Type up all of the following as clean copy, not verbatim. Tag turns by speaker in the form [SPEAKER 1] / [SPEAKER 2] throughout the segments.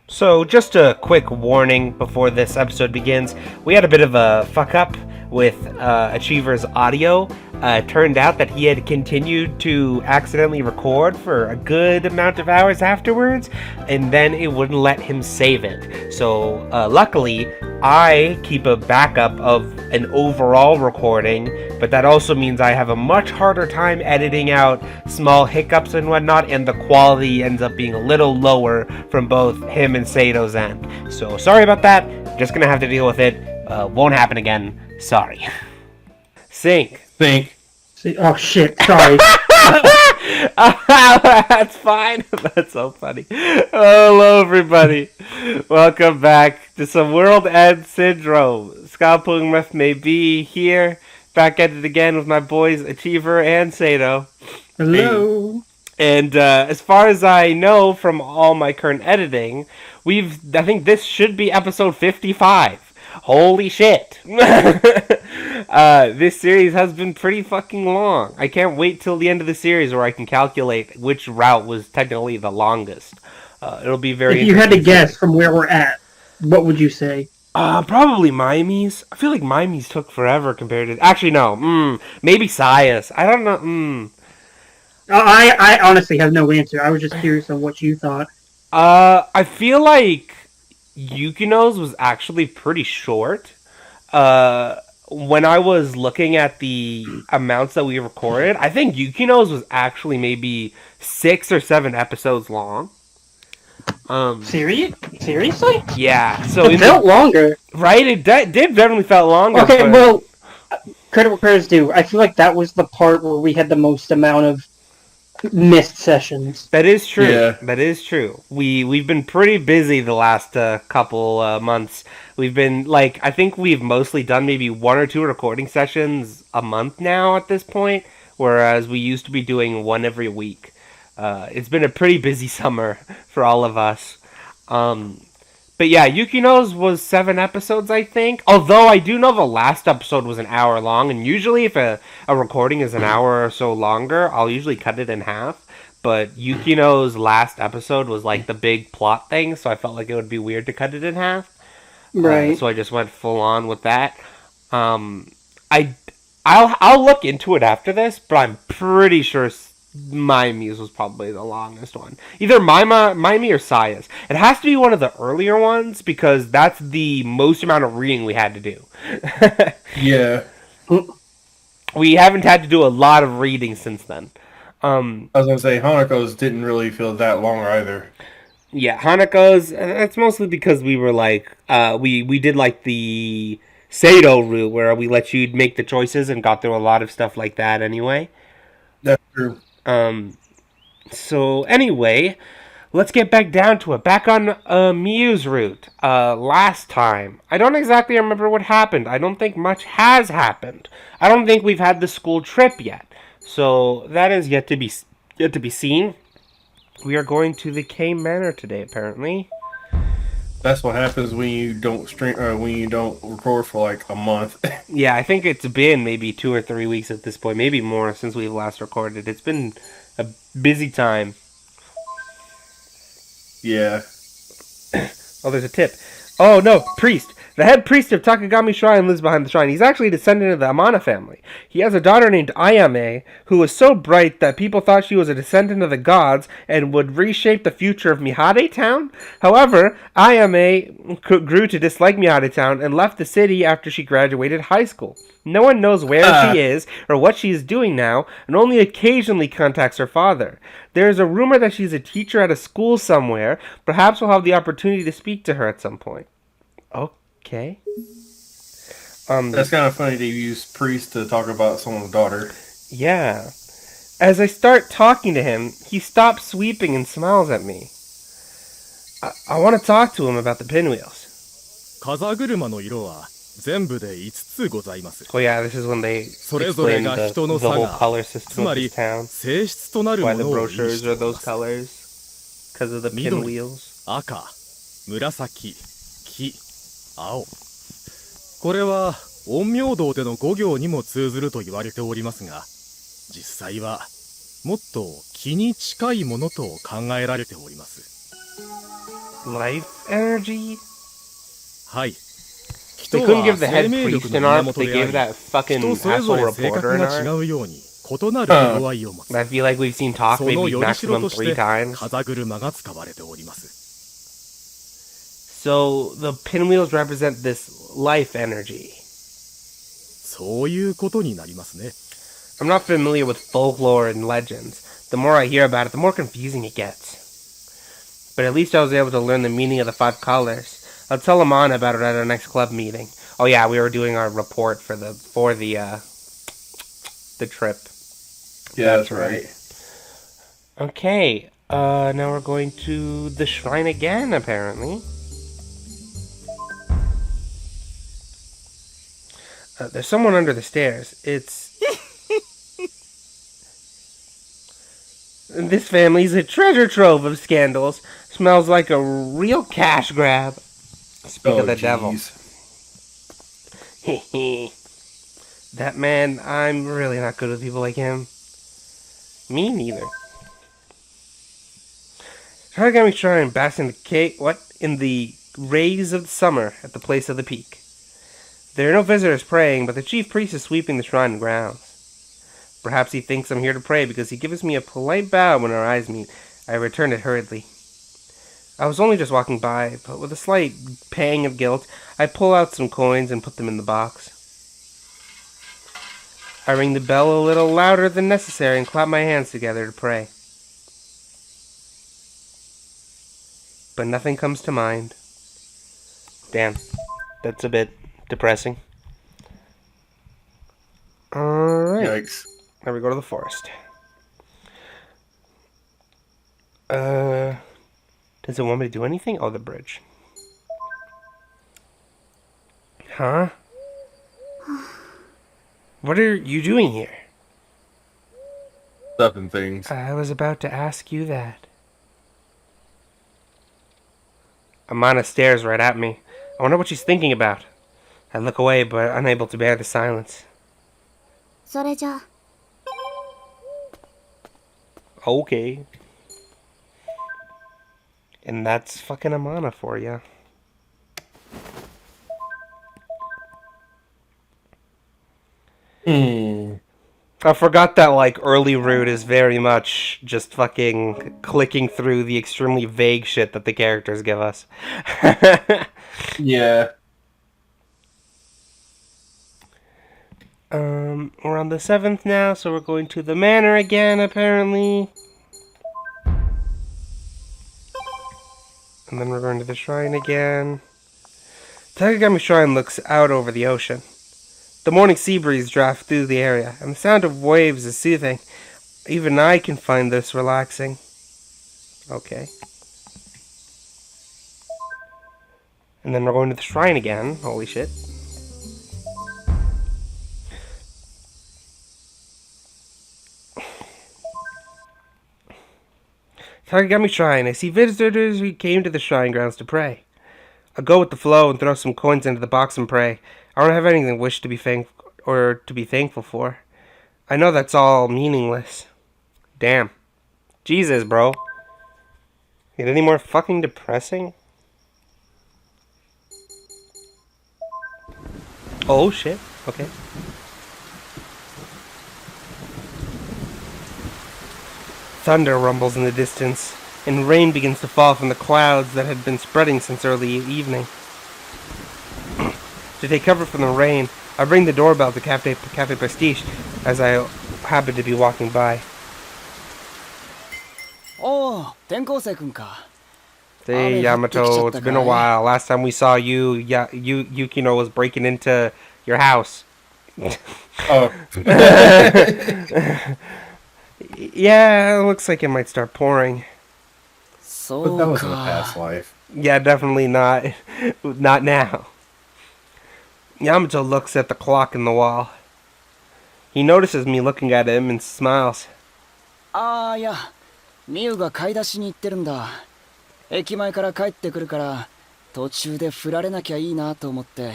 [SPEAKER 1] So, just a quick warning before this episode begins. We had a bit of a fuck up with Achiever's audio. It turned out that he had continued to accidentally record for a good amount of hours afterwards, and then it wouldn't let him save it. So, luckily, I keep a backup of an overall recording, but that also means I have a much harder time editing out small hiccups and whatnot, and the quality ends up being a little lower from both him and Sato's end. So sorry about that. Just gonna have to deal with it. Won't happen again. Sorry. Sync.
[SPEAKER 2] Oh shit, sorry.
[SPEAKER 1] That's fine. That's so funny. Hello, everybody. Welcome back to some World End Syndrome. Skapung Meth may be here. Back at it again with my boys Achiever and Sato.
[SPEAKER 2] Hello.
[SPEAKER 1] And as far as I know from all my current editing, I think this should be episode 55. Holy shit. This series has been pretty fucking long. I can't wait till the end of the series where I can calculate which route was technically the longest. It'll be very
[SPEAKER 2] If you had to guess from where we're at, what would you say?
[SPEAKER 1] Probably Miami's. I feel like Miami's took forever compared to... Actually, no. Maybe Sias. I don't know.
[SPEAKER 2] I honestly have no answer. I was just curious on what you thought.
[SPEAKER 1] I feel like Yukino's was actually pretty short. When I was looking at the amounts that we recorded, I think Yukino's was actually maybe 6 or 7 episodes long.
[SPEAKER 2] Seriously?
[SPEAKER 1] Yeah. So
[SPEAKER 2] it felt longer.
[SPEAKER 1] Right? It did definitely felt longer.
[SPEAKER 2] Okay, well, credit where credit's due. I feel like that was the part where we had the most amount of missed sessions.
[SPEAKER 1] That is true.
[SPEAKER 3] Yeah.
[SPEAKER 1] That is true. We've been pretty busy the last couple months. We've been I think we've mostly done maybe 1 or 2 recording sessions a month now at this point, whereas we used to be doing one every week. It's been a pretty busy summer for all of us. But yeah, Yukino's was 7 episodes, I think. Although I do know the last episode was an hour long, and usually if a recording is an hour or so longer, I'll usually cut it in half. But Yukino's last episode was like the big plot thing, so I felt like it would be weird to cut it in half.
[SPEAKER 2] Right.
[SPEAKER 1] So I just went full on with that. I'll look into it after this, but I'm pretty sure Miami's was probably the longest one. Either Miami or Sias. It has to be one of the earlier ones because that's the most amount of reading we had to do.
[SPEAKER 3] Yeah.
[SPEAKER 1] We haven't had to do a lot of reading since then.
[SPEAKER 3] I was going to say, Hanako's didn't really feel that long either.
[SPEAKER 1] Yeah, Hanako's, that's mostly because we were we did the Sato route where we let you make the choices and got through a lot of stuff like that anyway.
[SPEAKER 3] That's true.
[SPEAKER 1] So anyway, let's get back down to it. Back on Miyu's route. Last time, I don't exactly remember what happened. I don't think much has happened. I don't think we've had the school trip yet. So that is yet to be seen. We are going to the K Manor today, apparently.
[SPEAKER 3] That's what happens when you don't when you don't record for like a month.
[SPEAKER 1] Yeah, I think it's been maybe 2 or 3 weeks at this point, maybe more since we've last recorded. It's been a busy time.
[SPEAKER 3] Yeah.
[SPEAKER 1] Oh, there's a tip. Oh no, priest. The head priest of Takagami Shrine lives behind the shrine. He's actually a descendant of the Amana family. He has a daughter named Ayame, who was so bright that people thought she was a descendant of the gods and would reshape the future of Mihade Town. However, Ayame grew to dislike Mihade Town and left the city after she graduated high school. No one knows where she is or what she is doing now, and only occasionally contacts her father. There is a rumor that she's a teacher at a school somewhere. Perhaps we'll have the opportunity to speak to her at some point. Okay.
[SPEAKER 3] That's kind of funny to use priest to talk about someone's daughter.
[SPEAKER 1] Yeah. As I start talking to him, he stops sweeping and smiles at me. I want to talk to him about the pinwheels.
[SPEAKER 4] 風車の色は全部で5つございます。
[SPEAKER 1] Oh yeah, this is when they
[SPEAKER 4] それぞれ
[SPEAKER 1] explain
[SPEAKER 4] が
[SPEAKER 1] the
[SPEAKER 4] 人の差
[SPEAKER 1] whole
[SPEAKER 4] が、
[SPEAKER 1] color
[SPEAKER 4] つ
[SPEAKER 1] system
[SPEAKER 4] ま
[SPEAKER 1] of
[SPEAKER 4] り
[SPEAKER 1] this town.
[SPEAKER 4] 性質となる
[SPEAKER 1] Why
[SPEAKER 4] も
[SPEAKER 1] the
[SPEAKER 4] のを意識
[SPEAKER 1] brochures
[SPEAKER 4] して
[SPEAKER 1] are
[SPEAKER 4] いま
[SPEAKER 1] those
[SPEAKER 4] す。
[SPEAKER 1] colors? Because of the
[SPEAKER 4] 緑、
[SPEAKER 1] pinwheels.
[SPEAKER 4] 赤、紫、黄、青。これは陰陽道での5行にも通ずると言われておりますが、実際はもっと気に近いものと考えられております。
[SPEAKER 1] Life energy?
[SPEAKER 4] はい。
[SPEAKER 1] They
[SPEAKER 4] 人
[SPEAKER 1] couldn't
[SPEAKER 4] は
[SPEAKER 1] give the
[SPEAKER 4] 生
[SPEAKER 1] head
[SPEAKER 4] 命
[SPEAKER 1] priest
[SPEAKER 4] 力
[SPEAKER 1] an
[SPEAKER 4] の
[SPEAKER 1] art,
[SPEAKER 4] 源
[SPEAKER 1] they
[SPEAKER 4] であ
[SPEAKER 1] gave
[SPEAKER 4] り
[SPEAKER 1] that fucking
[SPEAKER 4] 人それぞ
[SPEAKER 1] asshole
[SPEAKER 4] れ性
[SPEAKER 1] reporter
[SPEAKER 4] 格
[SPEAKER 1] an
[SPEAKER 4] が
[SPEAKER 1] art.
[SPEAKER 4] 違うように異なる色合いを持つ
[SPEAKER 1] I feel like we've seen talk
[SPEAKER 4] その
[SPEAKER 1] maybe
[SPEAKER 4] よりしろ
[SPEAKER 1] maximum
[SPEAKER 4] とし
[SPEAKER 1] 3
[SPEAKER 4] て
[SPEAKER 1] times.
[SPEAKER 4] 風車が使われております
[SPEAKER 1] So the pinwheels represent this life energy.
[SPEAKER 4] そういうことになりますね
[SPEAKER 1] I'm not familiar with folklore and legends. The more I hear about it, the more confusing it gets. But at least I was able to learn the meaning of the 5 colors. I'll tell Amon about it at our next club meeting. Oh yeah, we were doing our report for the trip.
[SPEAKER 3] Yeah, that's right.
[SPEAKER 1] Okay, now we're going to the shrine again, apparently. There's someone under the stairs. It's... This family's a treasure trove of scandals. Smells like a real cash grab. Speak of the devil. That man, I'm really not good with people like him. Me neither. Harigami Shrine basks in the rays of summer at the place of the peak. There are no visitors praying, but the chief priest is sweeping the shrine grounds. Perhaps he thinks I'm here to pray because he gives me a polite bow when our eyes meet. I return it hurriedly. I was only just walking by, but with a slight pang of guilt, I pull out some coins and put them in the box. I ring the bell a little louder than necessary and clap my hands together to pray. But nothing comes to mind. Damn, that's a bit depressing. Alright.
[SPEAKER 3] Yikes.
[SPEAKER 1] Now we go to the forest. Does it want me to do anything? Oh, the bridge. Huh? What are you doing here?
[SPEAKER 3] Stuff and things.
[SPEAKER 1] I was about to ask you that. Amana stares right at me. I wonder what she's thinking about. I look away, but unable to bear the silence.
[SPEAKER 5] それじゃ
[SPEAKER 1] Okay. And that's fucking Amana for you. I forgot that, like, early route is very much just fucking clicking through the extremely vague shit that the characters give us.
[SPEAKER 3] Yeah.
[SPEAKER 1] We're on the 7th now, so we're going to the manor again, apparently. And then we're going to the shrine again. Takagami Shrine looks out over the ocean. The morning sea breeze drafts through the area, and the sound of waves is soothing. Even I can find this relaxing. Okay. And then we're going to the shrine again. Holy shit. Takagami Shrine. I see visitors who came to the shrine grounds to pray. I'll go with the flow and throw some coins into the box and pray. I don't have anything wish to be thankful for. I know that's all meaningless. Damn. Jesus, bro. Get any more fucking depressing? Oh shit. Okay. Thunder rumbles in the distance, and rain begins to fall from the clouds that had been spreading since early evening. To take cover from the rain, I ring the doorbell to Cafe Prestige as I happen to be walking by.
[SPEAKER 6] おお、転校生くんか。
[SPEAKER 1] Hey Yamato, it's been a while. Last time we saw you, Yukino was breaking into your house.
[SPEAKER 3] Oh.
[SPEAKER 1] Yeah, it looks like it might start pouring.
[SPEAKER 3] But that
[SPEAKER 6] そう
[SPEAKER 3] was in a
[SPEAKER 6] か
[SPEAKER 3] past。life.
[SPEAKER 1] Yeah, definitely not. Not now. Yamato looks at the clock in the wall. He notices me looking at him and smiles.
[SPEAKER 6] ああ、いや、ミユが買い出しに行ってるんだ。駅前から帰ってくるから、途中で振られなきゃいいなと思って。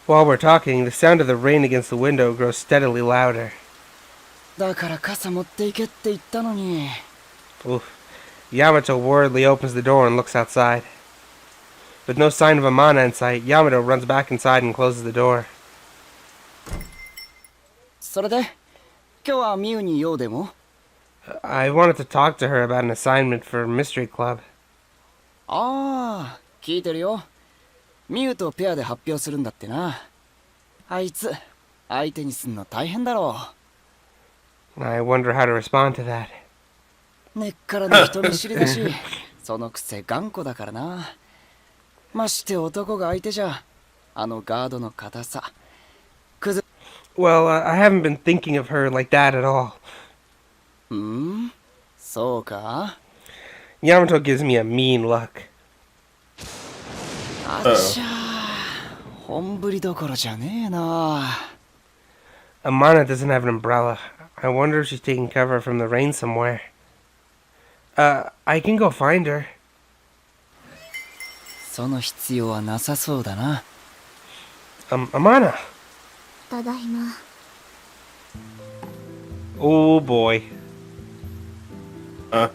[SPEAKER 1] While we're talking, the sound of the rain against the window grows steadily louder.
[SPEAKER 6] だから傘持って行けって言ったのに。
[SPEAKER 1] Oof. Yamato worriedly opens the door and looks outside. With no sign of Amana in sight, Yamato runs back inside and closes the door.
[SPEAKER 6] それで今日はミウに用でも
[SPEAKER 1] I wanted to talk to her about an assignment for Mystery Club.
[SPEAKER 6] ああ聞いてるよ。ミウとペアで発表するんだってな。あいつ相手にすんの大変だろ
[SPEAKER 1] I wonder how to respond to that.
[SPEAKER 6] う。根っからの人見知りだしそのくせ頑固だからな。まして男が相手じゃあのガードの硬さ。
[SPEAKER 1] Well, I haven't been thinking of her like that at all.
[SPEAKER 6] そうか
[SPEAKER 1] Yamato gives me a mean look.
[SPEAKER 6] あっちゃー本振りどころじゃねえな。
[SPEAKER 1] Amana doesn't have an umbrella. I wonder if she's taking cover from the rain somewhere. I can go find her.
[SPEAKER 6] その必要はなさそうだな。
[SPEAKER 1] Amana.
[SPEAKER 5] ただいま。
[SPEAKER 1] Oh boy.
[SPEAKER 3] Huh?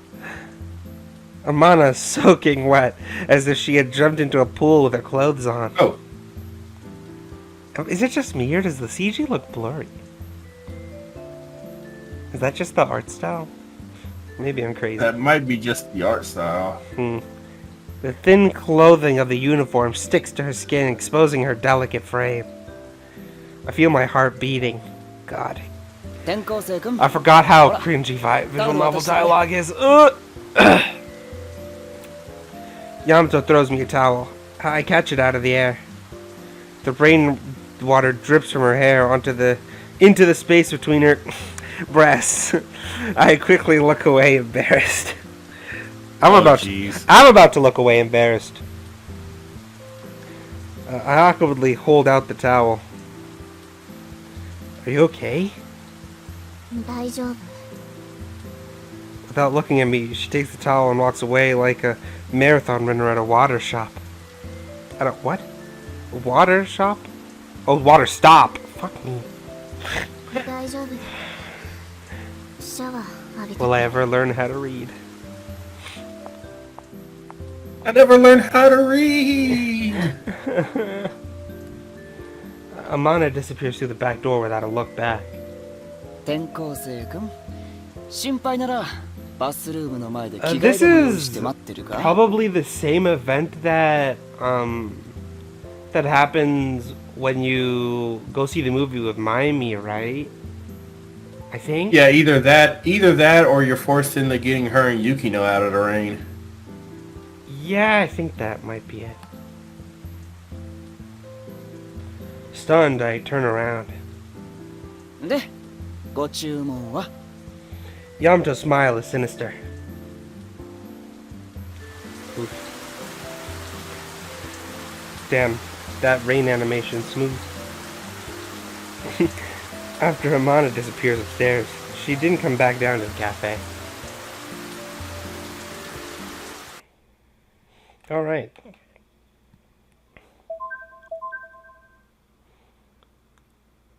[SPEAKER 1] Amana is soaking wet, as if she had jumped into a pool with her clothes on.
[SPEAKER 3] Oh,
[SPEAKER 1] Is it just me, or does the CG look blurry? Is that just the art style? Maybe I'm crazy.
[SPEAKER 3] that might be just the art style.
[SPEAKER 1] The thin clothing of the uniform sticks to her skin, exposing her delicate frame. I feel my heart beating. God.
[SPEAKER 6] 転校生君
[SPEAKER 1] I forgot how cringy visual novel dialogue is. Yamato throws me a towel. I catch it out of the air. The rain water drips from her hair into the space between her breasts. I quickly look away, embarrassed. I'm about to look away, embarrassed. I awkwardly hold out the towel. Are you okay?
[SPEAKER 5] 大丈夫。
[SPEAKER 1] Without looking at me, she takes the towel and walks away like a marathon runner at a water shop. At a what? A water shop? Oh, water stop. Fuck me.
[SPEAKER 5] 大丈夫。シャワー浴びて。
[SPEAKER 1] Will I ever learn how to read?
[SPEAKER 3] I never learned how to read.
[SPEAKER 1] Amana disappears through the back door without a look back.
[SPEAKER 6] 転校生君心配ならバスルームの前で着替え
[SPEAKER 1] This
[SPEAKER 6] でも用意し
[SPEAKER 1] is
[SPEAKER 6] て待ってるか
[SPEAKER 1] probably the same event that that happens when you go see the movie with Miami, right? I think.
[SPEAKER 3] Yeah, either that, or you're forced into getting her and Yukino out of the rain.
[SPEAKER 1] Yeah, I think that might be it. Stunned, I turn around.
[SPEAKER 6] でご注文は
[SPEAKER 1] Yamato's smile is sinister. Oof. Damn, that rain animation smooth. After Amana disappears upstairs, she didn't come back down to the cafe. Alright.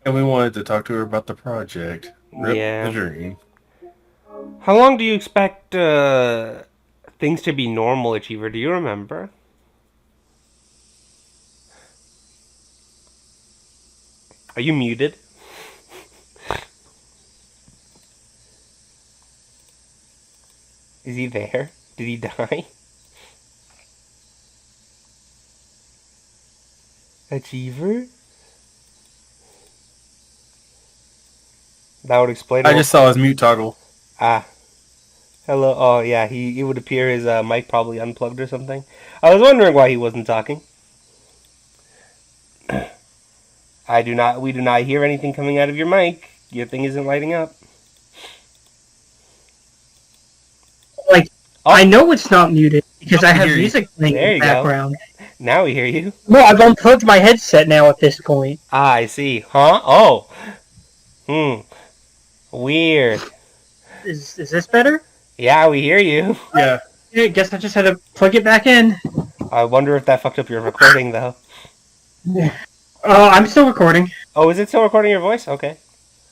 [SPEAKER 3] And we wanted to talk to her about the project. Rip
[SPEAKER 1] Yeah.
[SPEAKER 3] the dream.
[SPEAKER 1] How long do you expect things to be normal, Achiever? Do you remember? Are you muted? Is he there? Did he die? Achiever? That would explain
[SPEAKER 3] I
[SPEAKER 1] all-
[SPEAKER 3] just saw his mute toggle.
[SPEAKER 1] Ah. Hello. Oh, yeah. He would appear his mic probably unplugged or something. I was wondering why he wasn't talking. We do not hear anything coming out of your mic. Your thing isn't lighting up.
[SPEAKER 2] Like,
[SPEAKER 1] Oh.
[SPEAKER 2] I know it's not muted because I have
[SPEAKER 3] hear you.
[SPEAKER 2] music playing
[SPEAKER 1] There
[SPEAKER 2] in
[SPEAKER 1] you
[SPEAKER 2] the
[SPEAKER 1] go.
[SPEAKER 2] background.
[SPEAKER 1] Now we hear you.
[SPEAKER 2] No, I've unplugged my headset now at this point.
[SPEAKER 1] Ah, I see. Huh? Oh. Weird.
[SPEAKER 2] Is this better?
[SPEAKER 1] Yeah, we hear you.
[SPEAKER 3] Yeah.
[SPEAKER 2] Yeah, I guess I just had to plug it back in.
[SPEAKER 1] I wonder if that fucked up your recording, though.
[SPEAKER 2] I'm still recording.
[SPEAKER 1] Oh, is it still recording your voice? Okay.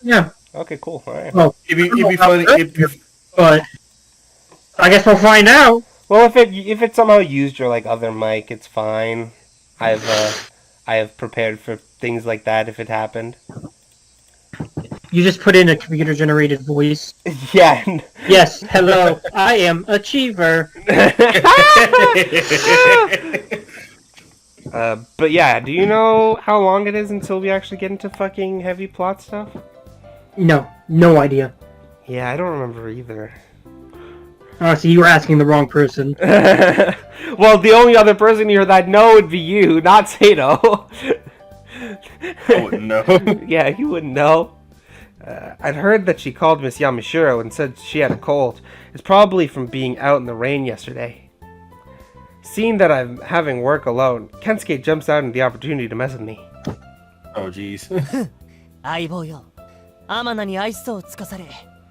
[SPEAKER 2] Yeah,
[SPEAKER 1] Okay, cool. All right.
[SPEAKER 2] well,
[SPEAKER 3] It'd be funny if
[SPEAKER 2] but I guess we'll find out.
[SPEAKER 1] Well, if it somehow used your like other mic, it's fine. I have prepared for things like that if it happened.
[SPEAKER 2] You just put in a computer-generated voice.
[SPEAKER 1] Yeah.
[SPEAKER 2] Yes, hello, I am Achiever.
[SPEAKER 1] But yeah, do you know how long it is until we actually get into fucking heavy plot stuff?
[SPEAKER 2] No idea.
[SPEAKER 1] Yeah, I don't remember either.
[SPEAKER 2] Oh, so you were asking the wrong person.
[SPEAKER 1] Well, the only other person here that know would be you, not Sato.
[SPEAKER 3] I wouldn't know.
[SPEAKER 1] Yeah, you wouldn't know. I'd heard that she called Miss Yamashiro and said she had a cold. It's probably from being out in the rain yesterday. Seeing that I'm having work alone, Kensuke jumps out at the opportunity to mess with me.
[SPEAKER 3] Oh, jeez.
[SPEAKER 7] 相棒よ天野に愛想を尽かされ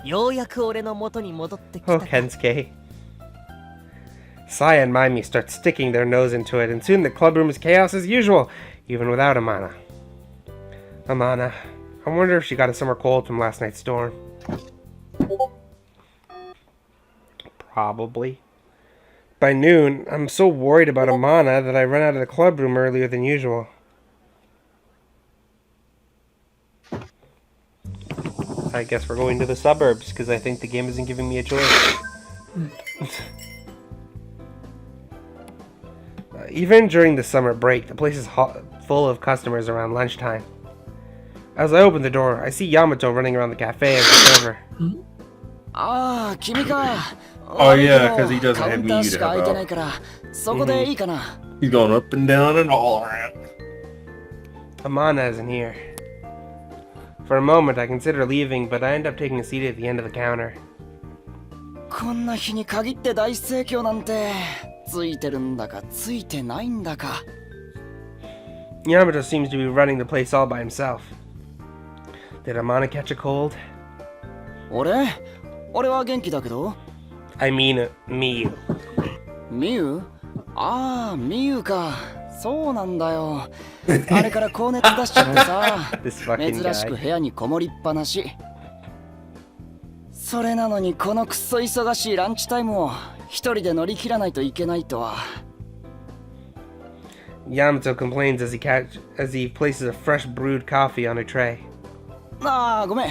[SPEAKER 7] ようやく俺の元に戻ってき
[SPEAKER 1] Oh,
[SPEAKER 7] た
[SPEAKER 1] Kensuke. Saya and Maimi start sticking their nose into it, and soon the clubroom is chaos as usual, even without Amana. Amana. I wonder if she got a summer cold from last night's storm. Probably. By noon, I'm so worried about Amana that I run out of the clubroom earlier than usual. I guess we're going to the suburbs, because I think the game isn't giving me a choice. Even during the summer break, the place is full of customers around lunchtime. As I open the door, I see Yamato running around the cafe as a server.
[SPEAKER 6] ああ、君か。
[SPEAKER 3] Oh, yeah, 'cause he doesn't have
[SPEAKER 6] カウンター
[SPEAKER 3] me
[SPEAKER 6] し
[SPEAKER 3] to
[SPEAKER 6] か
[SPEAKER 3] help
[SPEAKER 6] 空いて
[SPEAKER 3] out.
[SPEAKER 6] ないから、そこでいいかな。
[SPEAKER 3] He's going up and down and all around.
[SPEAKER 1] Amana isn't here. For a moment, I consider leaving, but I end up taking a seat at the end of the counter.
[SPEAKER 6] こんな日に限って大盛況なんて、ついてるんだかついてないんだか。
[SPEAKER 1] Yamato seems to be running the place all by himself. Did Amana catch a cold?
[SPEAKER 6] 俺は元気だけど。
[SPEAKER 1] I mean, Miyu.
[SPEAKER 6] ミユ？ああ、ミユか。そうなんだよ。あれから高熱出しちゃってさ。
[SPEAKER 1] This fucking
[SPEAKER 6] 珍しく
[SPEAKER 1] guy.
[SPEAKER 6] 部屋にこもりっぱなし。それなのにこのくっそ忙しいランチタイムを一人で乗り切らないといけないとは。
[SPEAKER 1] Yamato complains as he places a fresh brewed coffee on a tray.
[SPEAKER 6] ああ、ごめん。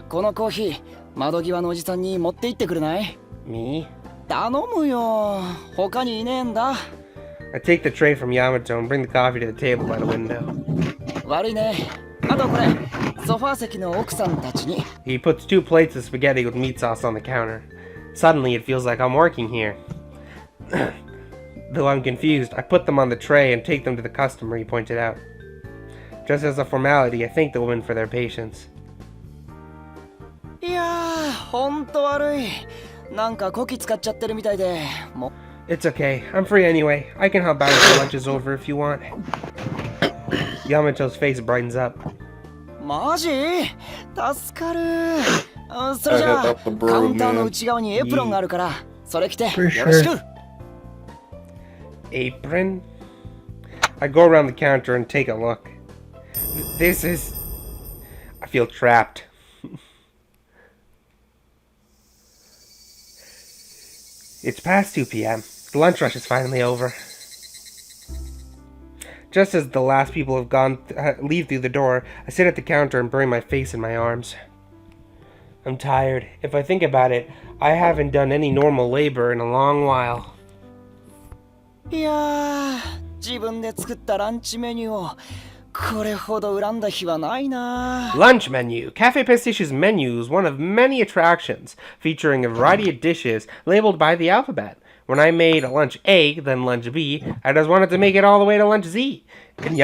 [SPEAKER 6] このコーヒー、窓際のおじさんに持って行ってくれない？
[SPEAKER 1] Me?
[SPEAKER 6] 頼むよ。他にいねえんだ。
[SPEAKER 1] I take the tray from Yamato and bring the coffee to the table by the window.
[SPEAKER 6] 悪いね。あとこれ、ソファー席の奥さんたちに。
[SPEAKER 1] He puts 2 plates of spaghetti with meat sauce on the counter. Suddenly, it feels like I'm working here. Though I'm confused, I put them on the tray and take them to the customer, he pointed out. Just as a formality, I thank the women for their patience.
[SPEAKER 6] いやー、ほんと悪い。なんかこき使っちゃってるみたいで、もう。
[SPEAKER 1] It's okay. I'm free anyway. I can help out if lunch is over if you want. Yamato's face brightens up.
[SPEAKER 6] マジ？助かる。それじゃあ、カウンターの内側にエプロンがあるから、それ着てよろしく。
[SPEAKER 1] Apron? I go around the counter and take a look. This is... I feel trapped. It's past 2 p.m. The lunch rush is finally over. Just as the last people have gone leave through the door, I sit at the counter and bury my face in my arms. I'm tired. If I think about it, I haven't done any normal labor in a long while.
[SPEAKER 6] いやー、自分で作ったランチメニューをこれほど恨んだ日はないな。
[SPEAKER 1] Lunch menu. Cafe Pastiche's menu is one of many attractions, featuring a variety of dishes labeled by the alphabet. When I made lunch A, then lunch B, I just wanted to make it all the way to lunch Z. And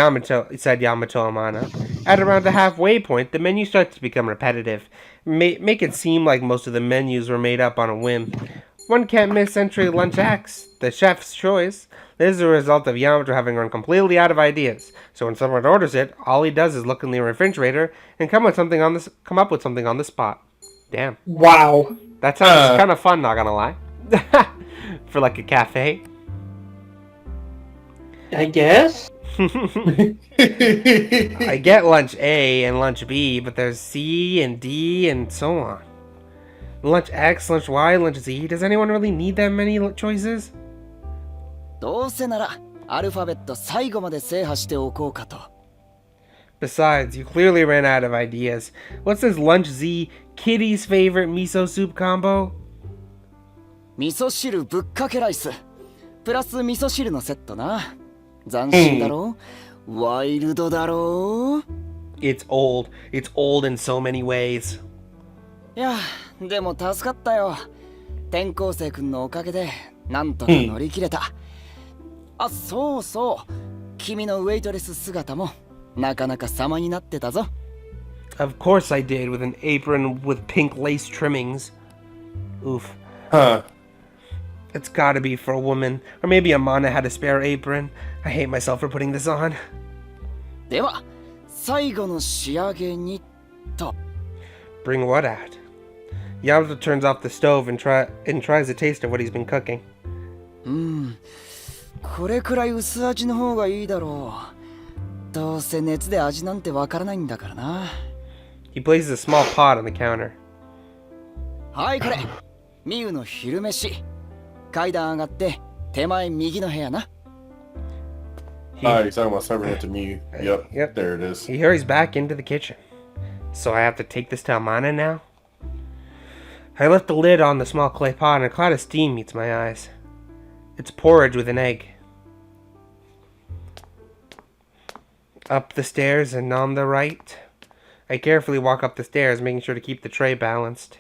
[SPEAKER 1] said Yamato Amana. At around the halfway point, the menu starts to become repetitive. Make it seem like most of the menus were made up on a whim. One can't miss entry lunch X, the chef's choice. This is a result of Yamato having run completely out of ideas. So when someone orders it, all he does is look in the refrigerator and come up with something on the spot. Damn.
[SPEAKER 2] Wow.
[SPEAKER 1] That sounds kind of fun, not gonna lie. For like a cafe.
[SPEAKER 2] I guess?
[SPEAKER 1] I get lunch A and lunch B, but there's C and D and so on. Lunch X, lunch Y, lunch Z. Does anyone really need that many choices?
[SPEAKER 6] どうせならアルファベット最後まで制覇しておこうかと。
[SPEAKER 1] Besides, you clearly ran out of ideas. What's this lunch Z Kitty's favorite miso soup combo?
[SPEAKER 6] 味噌汁ぶっかけライスプラス味噌汁のセットな。斬新だろう、ワイルドだろう。
[SPEAKER 1] It's old. It's old in so many ways.
[SPEAKER 6] いやでも助かったよ。転校生くんのおかげでなんとか乗り切れた。あ、そうそう、君のウェイトレス姿もなかなか様になってたぞ。
[SPEAKER 1] Of course I did, with an apron with pink lace trimmings. Oof.
[SPEAKER 3] Huh.
[SPEAKER 1] It's gotta be for a woman. Or maybe Amana had a spare apron. I hate myself for putting this on.
[SPEAKER 6] では最後の仕上げにと。
[SPEAKER 1] Bring what out? Yamato turns off the stove and tries a taste of what he's been cooking.
[SPEAKER 6] これくらい薄味の方がいいだろう。どうせ熱で味なんてわからないんだからな。
[SPEAKER 1] He places a small pot on the counter.
[SPEAKER 6] はいこれミウの昼飯。階段上がって手前右の部屋な。
[SPEAKER 3] Alright, he's talking about serving it to me. Yep.
[SPEAKER 1] Yep.
[SPEAKER 3] There it is.
[SPEAKER 1] He hurries back into the kitchen. So I have to take this to Amana now? I lift the lid on the small clay pot and a cloud of steam meets my eyes. It's porridge with an egg. Up the stairs and on the right. I carefully walk up the stairs, making sure to keep the tray balanced.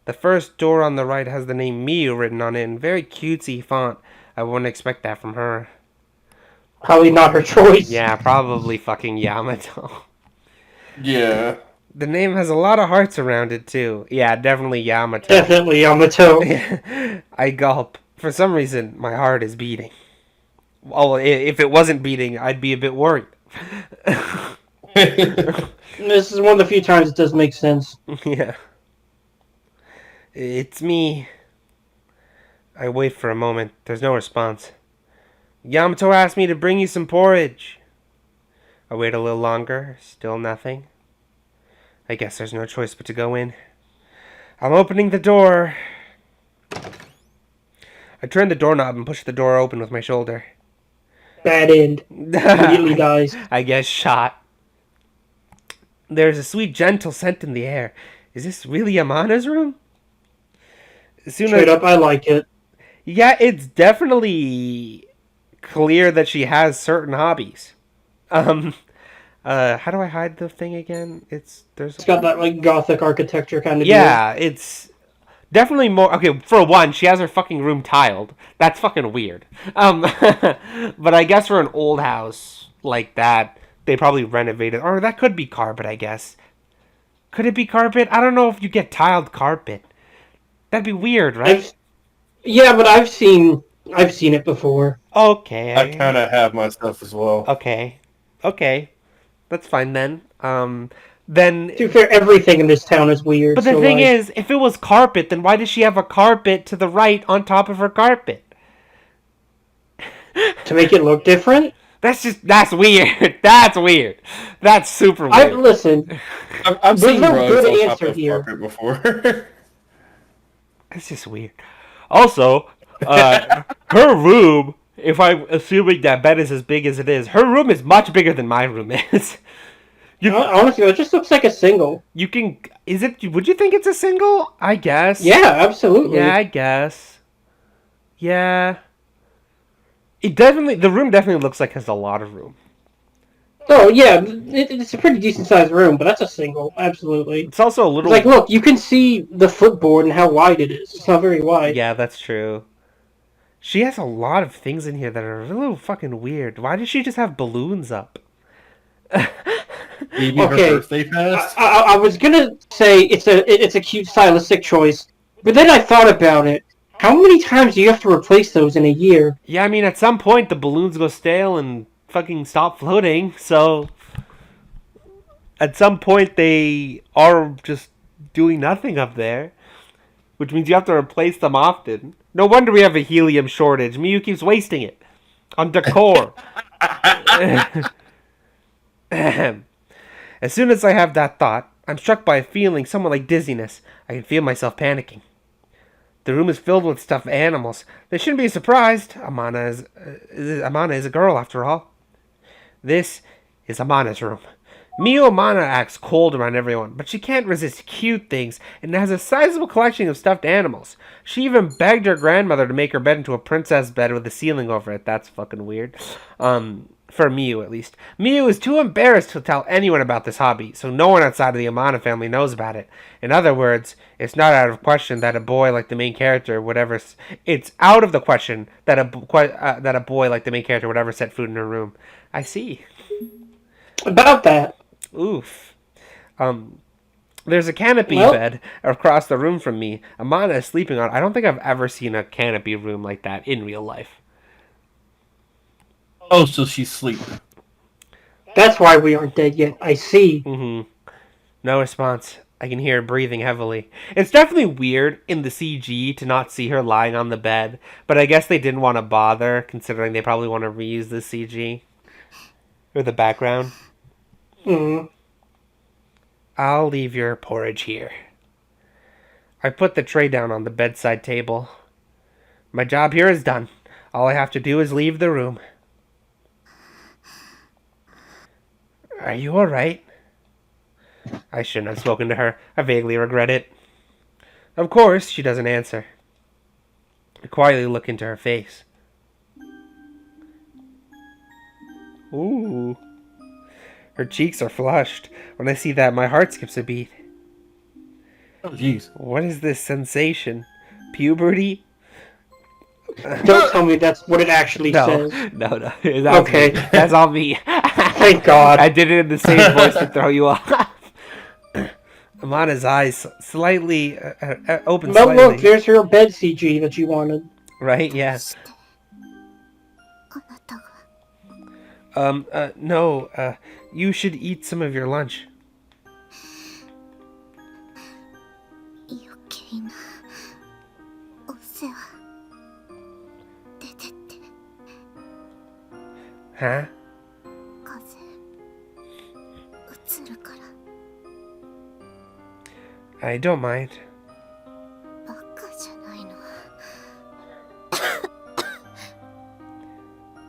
[SPEAKER 1] The first door on the right has the name Miu written on it in very cutesy font. I wouldn't expect that from her.
[SPEAKER 2] Probably not her choice.
[SPEAKER 1] Yeah, probably fucking Yamato.
[SPEAKER 3] Yeah.
[SPEAKER 1] The name has a lot of hearts around it, too. Yeah, definitely Yamato.
[SPEAKER 2] Definitely Yamato.
[SPEAKER 1] I gulp. For some reason, my heart is beating. Well, if it wasn't beating, I'd be a bit worried.
[SPEAKER 2] This is one of the few times it does make sense.
[SPEAKER 1] Yeah. It's me. I wait for a moment. There's no response. Yamato asked me to bring you some porridge. I wait a little longer. Still nothing. I guess there's no choice but to go in. I'm opening the door. I turn the doorknob and push the door open with my shoulder.
[SPEAKER 2] Bad end. Immediately dies.
[SPEAKER 1] I guess shot. There's a sweet, gentle scent in the air. Is this really Amana's room? As soon
[SPEAKER 2] Straight up, I like it.
[SPEAKER 1] Yeah, it's definitely clear that she has certain hobbies. How do I hide the thing again? It's
[SPEAKER 2] got that like gothic architecture kind of
[SPEAKER 1] yeah, it's definitely more okay. For one, she has her fucking room tiled. That's fucking weird. But I guess for an old house like that, they probably renovated, or that could be carpet. I guess. Could it be carpet? I don't know if you get tiled carpet. That'd be weird, right?
[SPEAKER 2] Yeah, but I've seen it before.
[SPEAKER 1] Okay.
[SPEAKER 3] I kind of have my stuff as well.
[SPEAKER 1] Okay. That's fine then. Then.
[SPEAKER 2] To be fair, everything in this town is weird.
[SPEAKER 1] But the thing is, if it was carpet, then why does she have a carpet to the right on top of her carpet?
[SPEAKER 2] To make it look different?
[SPEAKER 1] That's weird. That's weird. That's super weird.
[SPEAKER 2] Listen.
[SPEAKER 3] I've
[SPEAKER 2] There's
[SPEAKER 3] seen
[SPEAKER 2] no
[SPEAKER 3] rugs
[SPEAKER 2] good
[SPEAKER 3] on top
[SPEAKER 2] answer
[SPEAKER 3] of
[SPEAKER 2] here.
[SPEAKER 3] carpet before.
[SPEAKER 1] That's just weird. Also, her room, if I'm assuming that bed is as big as it is, her room is much bigger than my room is.
[SPEAKER 2] Honestly, it just looks like a single.
[SPEAKER 1] You can... Is it... Would you think it's a single? I guess.
[SPEAKER 2] Yeah, absolutely.
[SPEAKER 1] Yeah, I guess. Yeah. It definitely... The room definitely looks like it has a lot of room.
[SPEAKER 2] Oh, yeah. It's a pretty decent-sized room, but that's a single. Absolutely.
[SPEAKER 1] It's also a little...
[SPEAKER 2] Like, look, you can see the footboard and how wide it is. It's not very wide.
[SPEAKER 1] Yeah, that's true. She has a lot of things in here that are a little fucking weird. Why does she just have balloons up?
[SPEAKER 3] Maybe her birthday passed?
[SPEAKER 2] I was gonna say it's a cute stylistic choice, but then I thought about it. How many times do you have to replace those in a year?
[SPEAKER 1] Yeah, I mean, at some point the balloons go stale and fucking stop floating, so... At some point they are just doing nothing up there. Which means you have to replace them often. No wonder we have a helium shortage. Miu keeps wasting it. On decor. As soon as I have that thought, I'm struck by a feeling somewhat like dizziness. I can feel myself panicking. The room is filled with stuffed animals. They shouldn't be surprised. Amana is a girl, after all. This is Amana's room. Mio Amana acts cold around everyone, but she can't resist cute things and has a sizable collection of stuffed animals. She even begged her grandmother to make her bed into a princess bed with a ceiling over it. That's fucking weird. For Miu, at least. Miu is too embarrassed to tell anyone about this hobby, so no one outside of the Amana family knows about it. In other words, it's not out of question that a boy like the main character would ever... It's out of the question that a boy like the main character would ever set food in her room. I see.
[SPEAKER 2] About that.
[SPEAKER 1] Oof. There's a canopy bed across the room from me. Amana is sleeping on. I don't think I've ever seen a canopy room like that in real life.
[SPEAKER 3] Oh, so she's sleeping.
[SPEAKER 2] That's why we aren't dead yet. I see.
[SPEAKER 1] No response. I can hear her breathing heavily. It's definitely weird in the CG to not see her lying on the bed, but I guess they didn't want to bother, considering they probably want to reuse the CG. Or the background. I'll leave your porridge here. I put the tray down on the bedside table. My job here is done. All I have to do is leave the room. Are you alright? I shouldn't have spoken to her. I vaguely regret it. Of course, she doesn't answer. I quietly look into her face. Ooh. Her cheeks are flushed. When I see that, my heart skips a beat.
[SPEAKER 3] Oh, jeez.
[SPEAKER 1] What is this sensation? Puberty?
[SPEAKER 2] Don't tell me that's what it actually says.
[SPEAKER 1] No. That's
[SPEAKER 2] Okay.
[SPEAKER 1] me. That's all me.
[SPEAKER 2] Thank God.
[SPEAKER 1] I did it in the same voice to throw you off. Amana's eyes slightly open
[SPEAKER 2] But
[SPEAKER 1] slightly.
[SPEAKER 2] look, there's your bed CG that you wanted.
[SPEAKER 1] Right? Yes.
[SPEAKER 5] あなたが
[SPEAKER 1] No. You should eat some of your lunch.
[SPEAKER 5] 余計なお世話出てって
[SPEAKER 1] Huh?
[SPEAKER 5] 風邪うつるから
[SPEAKER 1] I don't mind.
[SPEAKER 5] バカじゃないの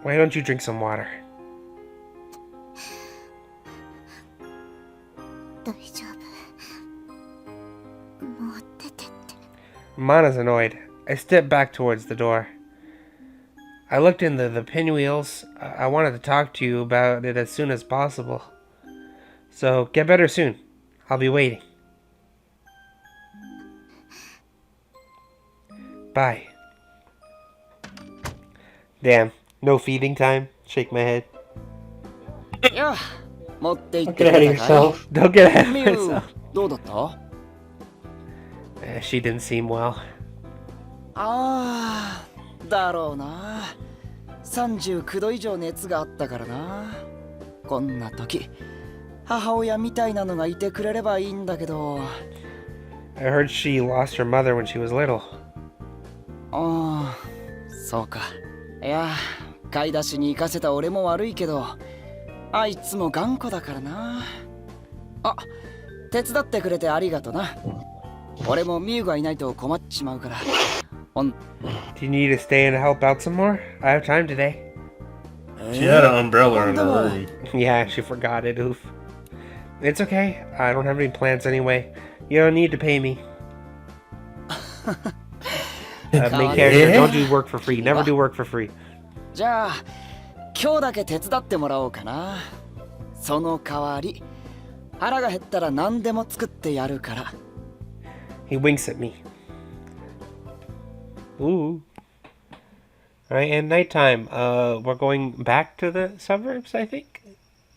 [SPEAKER 1] Why don't you drink some water?
[SPEAKER 5] 大丈夫もう出てって
[SPEAKER 1] Mana's annoyed. I stepped back towards the door. I looked into the pinwheels. I wanted to talk to you about it as soon as possible. So, get better soon. I'll be waiting. Bye. Damn. No feeding time? Shake my head.
[SPEAKER 6] いや、持って行っ
[SPEAKER 2] Don't
[SPEAKER 6] て
[SPEAKER 2] get
[SPEAKER 6] く
[SPEAKER 2] ahead
[SPEAKER 6] れ
[SPEAKER 2] of
[SPEAKER 6] たかい
[SPEAKER 2] yourself.
[SPEAKER 1] Don't get ahead of
[SPEAKER 6] ミ
[SPEAKER 1] myself.
[SPEAKER 6] ュどうだった
[SPEAKER 1] She didn't seem well.
[SPEAKER 6] ああ、だろうな。39度以上熱があったからな。こんな時、母親みたいなのがいてくれればいいんだけど。
[SPEAKER 1] I heard she lost her mother when she was little.
[SPEAKER 6] ああ、そうか。いや、買い出しに行かせた俺も悪いけど、あいつも頑固だからな。あ、手伝ってくれてありがとな。俺もミュウがいないと困っちまうから。
[SPEAKER 1] Do you need to stay and help out some more? I have time today.
[SPEAKER 3] She had an umbrella in her room.
[SPEAKER 1] Yeah, she forgot it, oof. It's okay. I don't have any plans anyway. You don't need to pay me. Main character, don't do work for free. Never do work for free.
[SPEAKER 6] じゃあ、今日だけ手伝ってもらおうかな。その代わり、腹が減ったら何でも作ってやるから。
[SPEAKER 1] He winks at me. Ooh. Alright, and nighttime. We're going back to the suburbs, I think?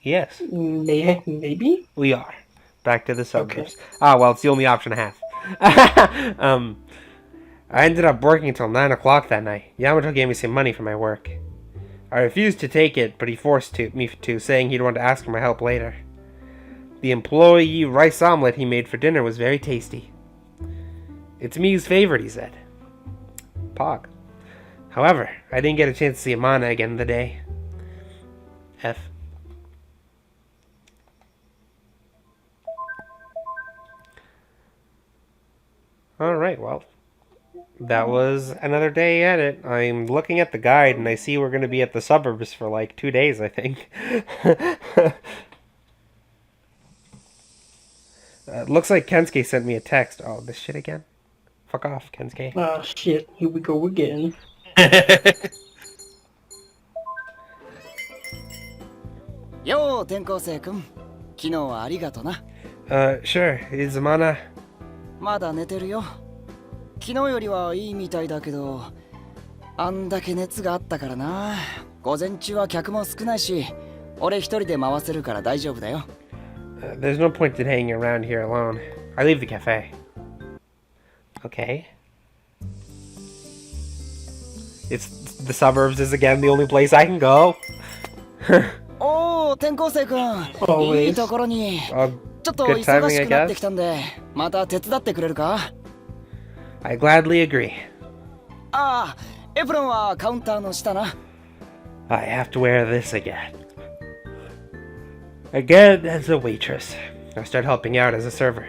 [SPEAKER 1] Yes,
[SPEAKER 2] Maybe?
[SPEAKER 1] we are. Back to the suburbs. Ah, well, it's the only option I have. I ended up working until 9 o'clock that night. Yamato gave me some money for my work. I refused to take it, but he forced me to, saying he'd want to ask for my help later. The employee rice omelet he made for dinner was very tasty. It's Miu's favorite, he said. Pog. However, I didn't get a chance to see Amana again the day. F. Alright, well. That was another day at it. I'm looking at the guide and I see we're going to be at the suburbs for like 2 days, I think. Looks like Kensuke sent me a text. Oh, this shit again? Fuck off, Kensuke.
[SPEAKER 2] Ah, shit. Here we go again.
[SPEAKER 6] よう転校生くん、昨日はありがとな。
[SPEAKER 1] Sure. Is Amana...
[SPEAKER 6] まだ寝てるよ。昨日よりはいいみたいだけど、あんだけ熱があったからな。午前中は客も少ないし、俺一人で回せるから大丈夫だよ。
[SPEAKER 1] there's no point in hanging around here alone. I leave the cafe. Okay. It's... The suburbs is again the only place I can go.
[SPEAKER 6] おお、転校生くん、
[SPEAKER 2] Always.
[SPEAKER 6] いいところに。
[SPEAKER 1] Oh,
[SPEAKER 6] ちょっと
[SPEAKER 1] good
[SPEAKER 6] 忙
[SPEAKER 1] timing,
[SPEAKER 6] し
[SPEAKER 1] I
[SPEAKER 6] くなって
[SPEAKER 1] guess.
[SPEAKER 6] きたんで、また手伝ってくれるか？
[SPEAKER 1] I gladly agree.
[SPEAKER 6] ああ、エプロンはカウンターの下な。
[SPEAKER 1] I have to wear this again. Again as a waitress. I start helping out as a server.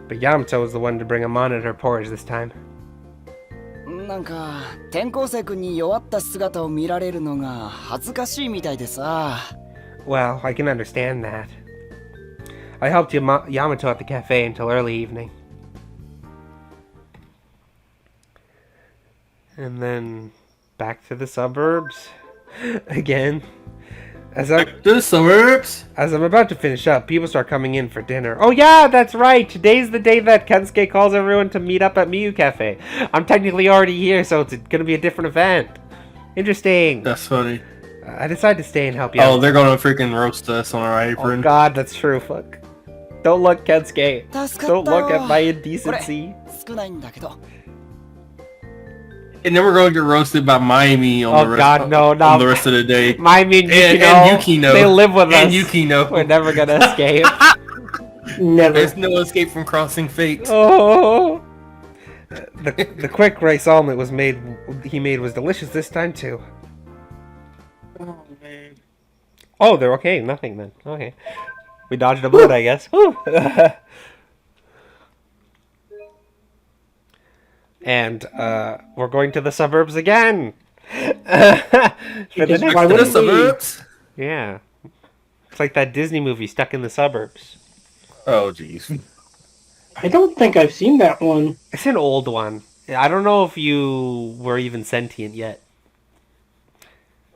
[SPEAKER 1] But Yamato was the one to bring a monitor porridge this time.
[SPEAKER 6] なんか転校生くんに弱った姿を見られるのが恥ずかしいみたいでさ。
[SPEAKER 1] Well, I can understand that. I helped Yamato at the cafe until early evening. And then back to the suburbs again. As
[SPEAKER 3] The suburbs.
[SPEAKER 1] I'm about to finish up, people start coming in for dinner. Oh yeah, that's right! Today's the day that Kensuke calls everyone to meet up at Miyu Cafe. I'm technically already here, so it's gonna be a different event. Interesting.
[SPEAKER 3] That's funny.
[SPEAKER 1] I decided to stay and help you
[SPEAKER 3] Oh,
[SPEAKER 1] out.
[SPEAKER 3] they're gonna freaking roast us on our
[SPEAKER 1] Oh
[SPEAKER 3] apron.
[SPEAKER 1] god, that's true, fuck. Don't look, Kensuke.
[SPEAKER 6] 助か
[SPEAKER 1] Don't
[SPEAKER 6] った
[SPEAKER 1] look
[SPEAKER 6] よ。
[SPEAKER 1] at my
[SPEAKER 6] これ
[SPEAKER 1] indecency.
[SPEAKER 6] 少ないんだけど。
[SPEAKER 3] And then we're gonna get roasted by Miami on,
[SPEAKER 1] Oh,
[SPEAKER 3] the, rest,
[SPEAKER 1] God, no, no.
[SPEAKER 3] on the rest of the day.
[SPEAKER 1] My and
[SPEAKER 3] And
[SPEAKER 1] Yukino,
[SPEAKER 3] Yukino.
[SPEAKER 1] they live with
[SPEAKER 3] And
[SPEAKER 1] us.
[SPEAKER 3] Yukino.
[SPEAKER 1] We're never gonna escape.
[SPEAKER 2] Never.
[SPEAKER 3] There's no escape from crossing fate.
[SPEAKER 1] Oh. The quick rice omelet he made was delicious this time too.
[SPEAKER 3] Oh, man.
[SPEAKER 1] Oh, they're okay. Nothing then. Okay. We dodged a bullet, I guess. Woo. And we're going to the suburbs again. For the
[SPEAKER 2] just-
[SPEAKER 1] next
[SPEAKER 2] why
[SPEAKER 3] To the
[SPEAKER 2] wouldn't we?
[SPEAKER 3] suburbs?
[SPEAKER 1] Yeah. It's like that Disney movie, Stuck in the Suburbs.
[SPEAKER 3] Oh, jeez.
[SPEAKER 2] I don't think I've seen that one.
[SPEAKER 1] It's an old one. I don't know if you were even sentient yet.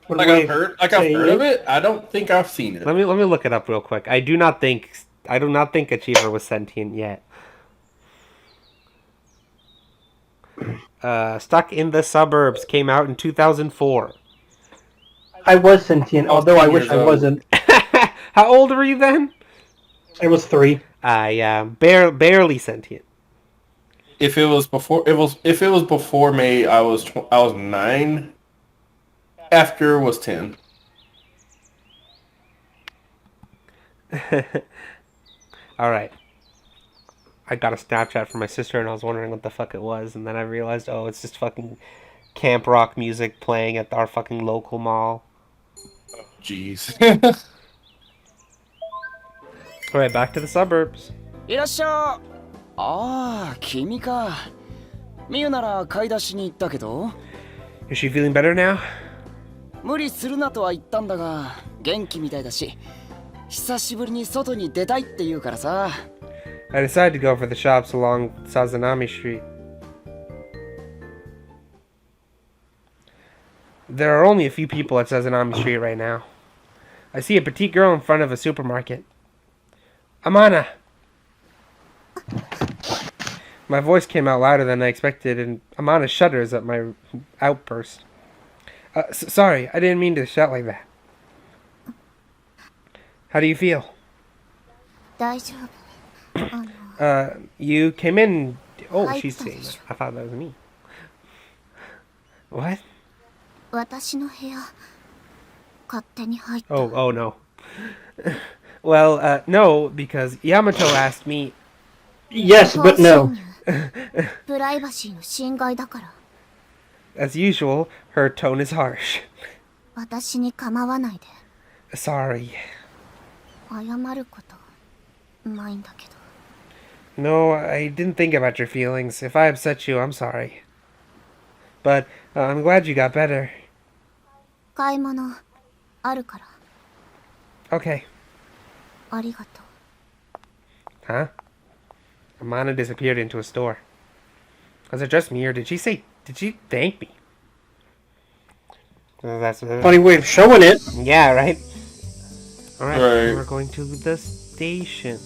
[SPEAKER 2] What
[SPEAKER 3] Like
[SPEAKER 2] do I
[SPEAKER 3] I've heard
[SPEAKER 2] say?
[SPEAKER 3] of it. I don't think I've seen it.
[SPEAKER 1] Let me look it up real quick. I do not think Achiever was sentient yet. Stuck in the Suburbs came out in 2004.
[SPEAKER 2] I was sentient,
[SPEAKER 3] I was
[SPEAKER 2] although I
[SPEAKER 3] 10
[SPEAKER 2] wish
[SPEAKER 3] years
[SPEAKER 2] I
[SPEAKER 3] old.
[SPEAKER 2] wasn't.
[SPEAKER 1] How old were you then?
[SPEAKER 2] I was 3.
[SPEAKER 1] Yeah, barely sentient.
[SPEAKER 3] If it was before May, I was 9. After was 10.
[SPEAKER 1] All right. I got a Snapchat from my sister and I was wondering what the fuck it was, and then I realized, oh, it's just fucking camp rock music playing at our fucking local mall.
[SPEAKER 3] Jeez.
[SPEAKER 1] All right, back to the suburbs.
[SPEAKER 6] いらっしゃい。ああ、君か。ミユなら買い出しに行ったけど、
[SPEAKER 1] Is she feeling better now?
[SPEAKER 6] 無理するなとは言ったんだが、元気みたいだし、久しぶりに外に出たいって言うからさ。
[SPEAKER 1] I decided to go for the shops along Sazanami Street. There are only a few people at Sazanami Street right now. I see a petite girl in front of a supermarket. Amana! My voice came out louder than I expected, and Amana shudders at my outburst. Sorry, I didn't mean to shout like that. How do you feel?
[SPEAKER 5] 大丈夫。
[SPEAKER 1] You came in... Oh,
[SPEAKER 5] Hi,
[SPEAKER 1] she's saying that.
[SPEAKER 5] Tanisha.
[SPEAKER 1] I thought that was me. What?
[SPEAKER 5] 私の部屋勝手に入った。
[SPEAKER 1] Oh no. Well, no, because Yamato asked me...
[SPEAKER 2] Yes, but no.
[SPEAKER 5] プライバシーの侵害だから。
[SPEAKER 1] As usual, her tone is harsh.
[SPEAKER 5] 私に構わないで。
[SPEAKER 1] Sorry.
[SPEAKER 5] 謝ることないんだけど。
[SPEAKER 1] No, I didn't think about your feelings. If I upset you, I'm sorry. But I'm glad you got better.
[SPEAKER 5] 買い物あるから
[SPEAKER 1] Okay.
[SPEAKER 5] ありがとう
[SPEAKER 1] Huh? Amana disappeared into a store. Was it just me, or did she thank me? That's
[SPEAKER 2] Funny way of showing it.
[SPEAKER 1] yeah, right? Alright,
[SPEAKER 3] Right.
[SPEAKER 1] we're going to the station.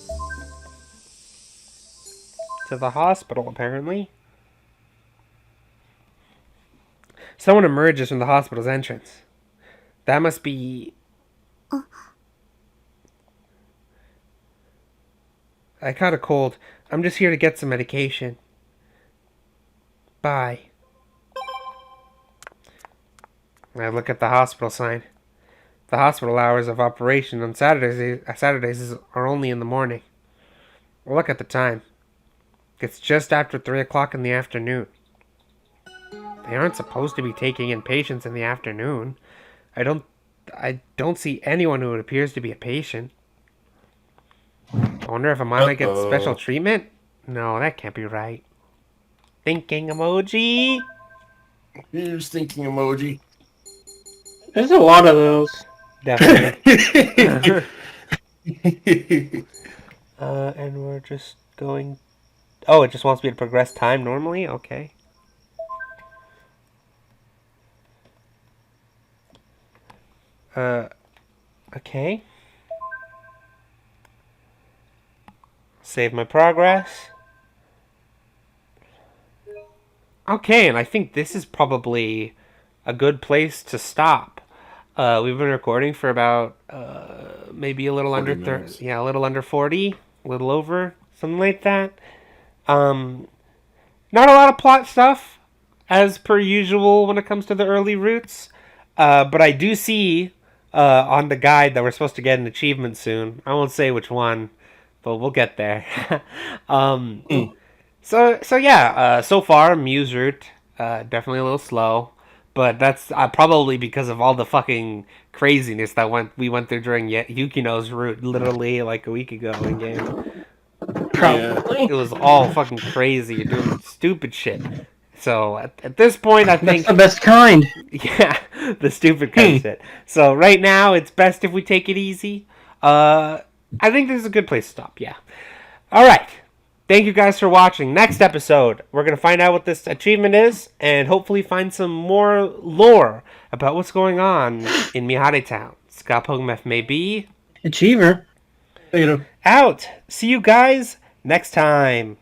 [SPEAKER 1] To the hospital, apparently. Someone emerges from the hospital's entrance. That must be... I caught a cold. I'm just here to get some medication. Bye. I look at the hospital sign. The hospital hours of operation on Saturdays are only in the morning. Look at the time. It's just after 3 o'clock in the afternoon. They aren't supposed to be taking in patients in the afternoon. I don't see anyone who appears to be a patient. I wonder if Amana gets special treatment? No, that can't be right. Thinking emoji?
[SPEAKER 3] Here's thinking emoji.
[SPEAKER 2] There's a lot of those.
[SPEAKER 1] Definitely. And we're just going... Oh, it just wants me to progress time normally? Okay. Okay. Save my progress. Okay, and I think this is probably a good place to stop. We've been recording for about maybe a little under 30, yeah, a little under 40, a little over, something like that. Not a lot of plot stuff, as per usual when it comes to the early routes. But I do see on the guide that we're supposed to get an achievement soon. I won't say which one, but we'll get there. So yeah, so far Muse route definitely a little slow, but that's probably because of all the fucking craziness that we went through during Yukino's route literally like a week ago in game.
[SPEAKER 2] Probably.
[SPEAKER 1] It was all fucking crazy, doing stupid shit. So at this point, I think
[SPEAKER 2] That's the best kind.
[SPEAKER 1] yeah, the stupid kind of shit. So right now, it's best if we take it easy. I think this is a good place to stop. Yeah. All right. Thank you guys for watching. Next episode, we're going to find out what this achievement is and hopefully find some more lore about what's going on in Mihare Town. Scott Pogmef may be
[SPEAKER 2] Achiever.
[SPEAKER 3] You know.
[SPEAKER 1] out. See you guys next time.